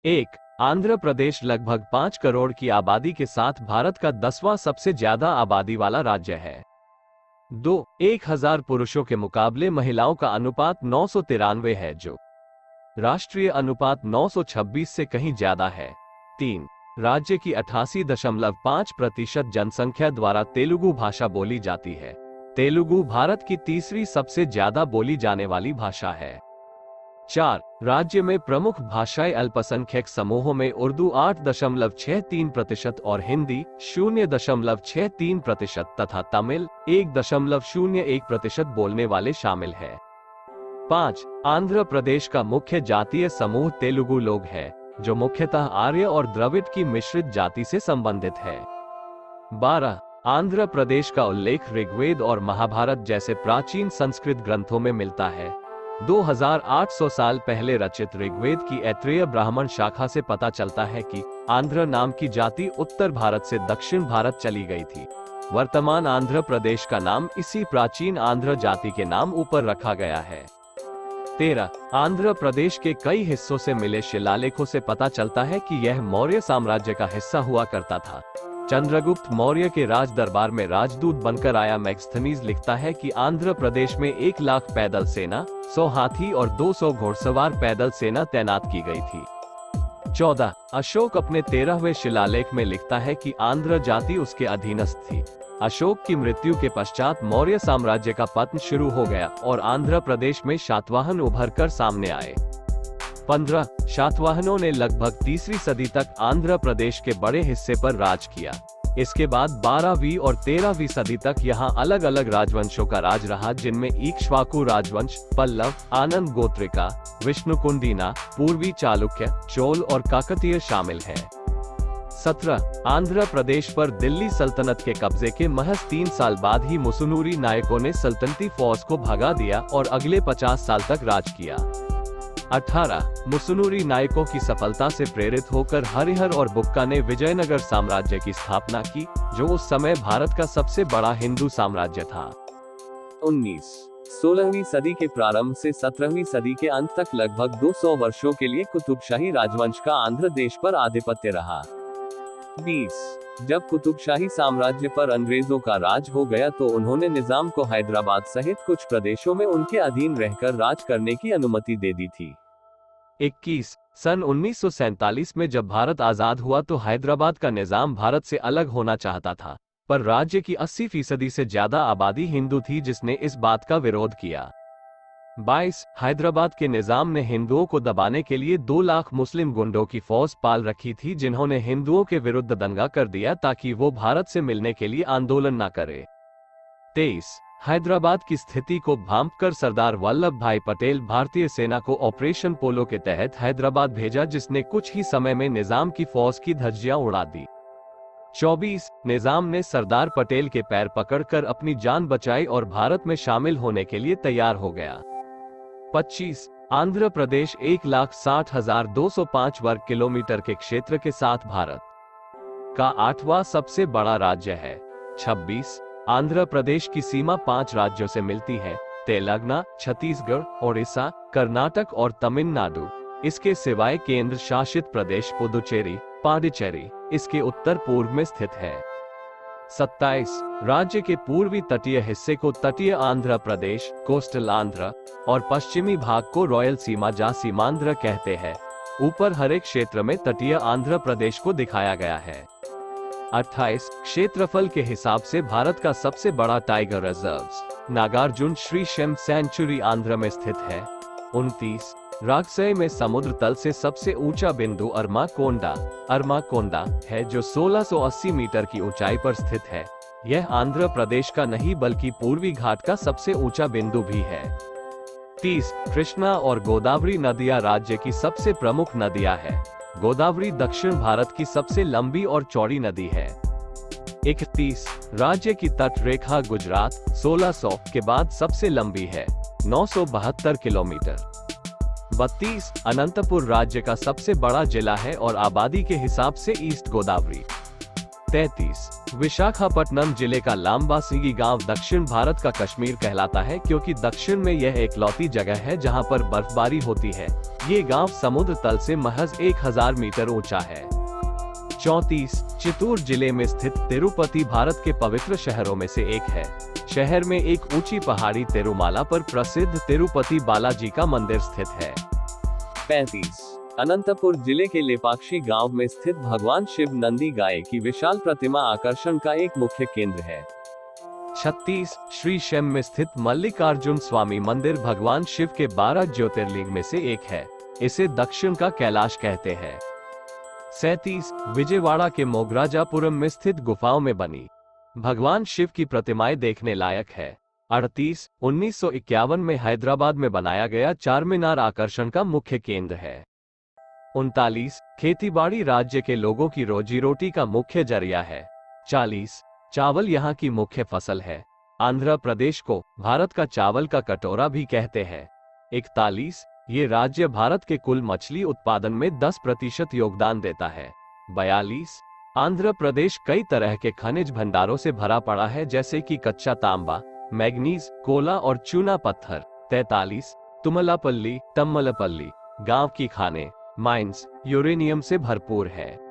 1. आंध्र प्रदेश लगभग 5 करोड़ की आबादी के साथ भारत का 10वां सबसे ज्यादा आबादी वाला राज्य है। 2. 1000 पुरुषों के मुकाबले महिलाओं का अनुपात 993 है, जो राष्ट्रीय अनुपात 926 से कहीं ज्यादा है। 3. राज्य की 88.5% जनसंख्या द्वारा तेलुगु भाषा बोली जाती है। तेलुगु भारत की तीसरी सबसे ज्यादा बोली जाने वाली भाषा है। 4. राज्य में प्रमुख भाषाएं अल्पसंख्यक समूहों में उर्दू 8.63% और हिंदी 0.63% तथा तमिल 1.01% बोलने वाले शामिल हैं। 5. आंध्र प्रदेश का मुख्य जातीय समूह तेलुगु लोग है, जो मुख्यतः आर्य और द्रविड़ की मिश्रित जाति से संबंधित है। 12. आंध्र प्रदेश का उल्लेख ऋग्वेद और महाभारत जैसे प्राचीन संस्कृत ग्रंथों में मिलता है। 2800 साल पहले रचित ऋग्वेद की ऐत्रेय ब्राह्मण शाखा से पता चलता है कि आंध्र नाम की जाति उत्तर भारत से दक्षिण भारत चली गई थी। वर्तमान आंध्र प्रदेश का नाम इसी प्राचीन आंध्र जाति के नाम ऊपर रखा गया है। 13. आंध्र प्रदेश के कई हिस्सों से मिले शिलालेखों से पता चलता है कि यह मौर्य साम्राज्य का हिस्सा हुआ करता था। चंद्रगुप्त मौर्य के राज दरबार में राजदूत बनकर आया मैग्स्थनीज लिखता है कि आंध्र प्रदेश में 1 लाख पैदल सेना, 100 हाथी और 200 घुड़सवार पैदल सेना तैनात की गई थी। 14. अशोक अपने 13वें शिलालेख में लिखता है कि आंध्र जाति उसके अधीनस्थ थी। अशोक की मृत्यु के पश्चात मौर्य साम्राज्य का पतन शुरू हो गया और आंध्र प्रदेश में शातवाहन उभरकर सामने आए। 15. शातवाहनों ने लगभग तीसरी सदी तक आंध्र प्रदेश के बड़े हिस्से पर राज किया। इसके बाद 12वीं और 13वीं सदी तक यहाँ अलग अलग राजवंशों का राज रहा, जिनमें इक्ष्वाकु राजवंश, पल्लव, आनंद गोत्रिका, विष्णुकुंडिना, पूर्वी चालुक्य, चोल और काकतीय शामिल हैं। 17. आंध्र प्रदेश पर दिल्ली सल्तनत के कब्जे के महज 3 साल बाद ही मुसुनूरी नायकों ने सल्तनती फौज को भगा दिया और अगले 50 साल तक राज किया। 18. मुसुनूरी नायकों की सफलता से प्रेरित होकर हरिहर और बुक्का ने विजयनगर साम्राज्य की स्थापना की, जो उस समय भारत का सबसे बड़ा हिंदू साम्राज्य था। 19. 16वीं सदी के प्रारंभ से 17वीं सदी के अंत तक लगभग 200 वर्षों के लिए कुतुबशाही राजवंश का आंध्र देश पर आधिपत्य रहा। 20. जब कुतुबशाही साम्राज्य पर अंग्रेजों का राज हो गया तो उन्होंने निजाम को हैदराबाद सहित कुछ प्रदेशों में उनके अधीन रहकर राज करने की अनुमति दे दी थी। 21. सन 1947 में जब भारत आजाद हुआ तो हैदराबाद का निजाम भारत से अलग होना चाहता था, पर राज्य की 80% से ज्यादा आबादी हिंदू थी, जिसने इस बात का विरोध किया। 22. हैदराबाद के निजाम ने हिंदुओं को दबाने के लिए 2 लाख मुस्लिम गुंडों की फौज पाल रखी थी, जिन्होंने हिंदुओं के विरुद्ध दंगा कर दिया ताकि वो भारत से मिलने के लिए आंदोलन न करे। 23. हैदराबाद की स्थिति को भांपकर सरदार वल्लभ भाई पटेल भारतीय सेना को ऑपरेशन पोलो के तहत हैदराबाद भेजा, जिसने कुछ ही समय में निजाम की फौज की धज्जियां उड़ा दी। 24. निजाम ने सरदार पटेल के पैर पकड़कर अपनी जान बचाई और भारत में शामिल होने के लिए तैयार हो गया। 25. आंध्र प्रदेश 1,60,205 वर्ग किलोमीटर के क्षेत्र के साथ भारत का 8वां सबसे बड़ा राज्य है। 26. आंध्र प्रदेश की सीमा 5 राज्यों से मिलती है: तेलंगाना, छत्तीसगढ़, ओडिशा, कर्नाटक और तमिलनाडु। इसके सिवाय केंद्र शासित प्रदेश पुदुचेरी, पांडिचेरी इसके उत्तर पूर्व में स्थित है। 27. राज्य के पूर्वी तटीय हिस्से को तटीय आंध्र प्रदेश, कोस्टल आंध्र, और पश्चिमी भाग को रॉयल सीमा या सीमांध्र कहते हैं। ऊपर हरे क्षेत्र में तटीय आंध्र प्रदेश को दिखाया गया है। 28. क्षेत्रफल के हिसाब से भारत का सबसे बड़ा tiger reserve Nagarjun Srisailam sanctuary Andhra में स्थित है। 29. रागसय में समुद्र तल से सबसे ऊंचा बिंदु अरमाकोंडा है, जो 1680 मीटर की ऊंचाई पर स्थित है। यह आंध्र प्रदेश का नहीं बल्कि पूर्वी घाट का सबसे ऊंचा बिंदु भी है। 30. कृष्णा और गोदावरी नदियां राज्य की सबसे प्रमुख नदियां हैं। गोदावरी दक्षिण भारत की सबसे लंबी और चौड़ी नदी है। 31. राज्य की तट रेखा गुजरात 1600 के बाद सबसे लंबी है, 972 किलोमीटर। 32. अनंतपुर राज्य का सबसे बड़ा जिला है और आबादी के हिसाब से ईस्ट गोदावरी। 33. विशाखापट्टनम जिले का लाम्बासिंगी गांव दक्षिण भारत का कश्मीर कहलाता है, क्योंकि दक्षिण में यह एकलौती जगह है जहां पर बर्फबारी होती है, ये गांव समुद्र तल से महज 1000 मीटर ऊंचा है। 34 चित्तूर जिले में स्थित तिरुपति भारत के पवित्र शहरों में से एक है। शहर में एक ऊंची पहाड़ी तिरुमाला पर प्रसिद्ध तिरुपति बालाजी का मंदिर स्थित है। 35 अनंतपुर जिले के लेपाक्षी गांव में स्थित भगवान शिव नंदी गाय की विशाल प्रतिमा आकर्षण का एक मुख्य केंद्र है। 36 श्री शेम में स्थित मल्लिकार्जुन स्वामी मंदिर भगवान शिव के 12 ज्योतिर्लिंग में से एक है। इसे दक्षिण का कैलाश कहते हैं। 37 विजयवाड़ा के मोगराजापुरम में स्थित गुफाओं में बनी भगवान शिव की प्रतिमाएं देखने लायक है। 38 1951 में हैदराबाद में बनाया गया चारमीनार आकर्षण का मुख्य केंद्र है। 39 खेतीबाड़ी राज्य के लोगों की रोजी रोटी का मुख्य जरिया है। 40 चावल यहाँ की मुख्य फसल है। आंध्र प्रदेश को भारत का चावल का कटोरा भी कहते हैं। 41 ये राज्य भारत के कुल मछली उत्पादन में 10% योगदान देता है। 42 आंध्र प्रदेश कई तरह के खनिज भंडारों से भरा पड़ा है, जैसे कि कच्चा तांबा, मैग्नीज, कोला और चूना पत्थर। 43 तुमलापल्ली गांव की खाने माइंस यूरेनियम से भरपूर है।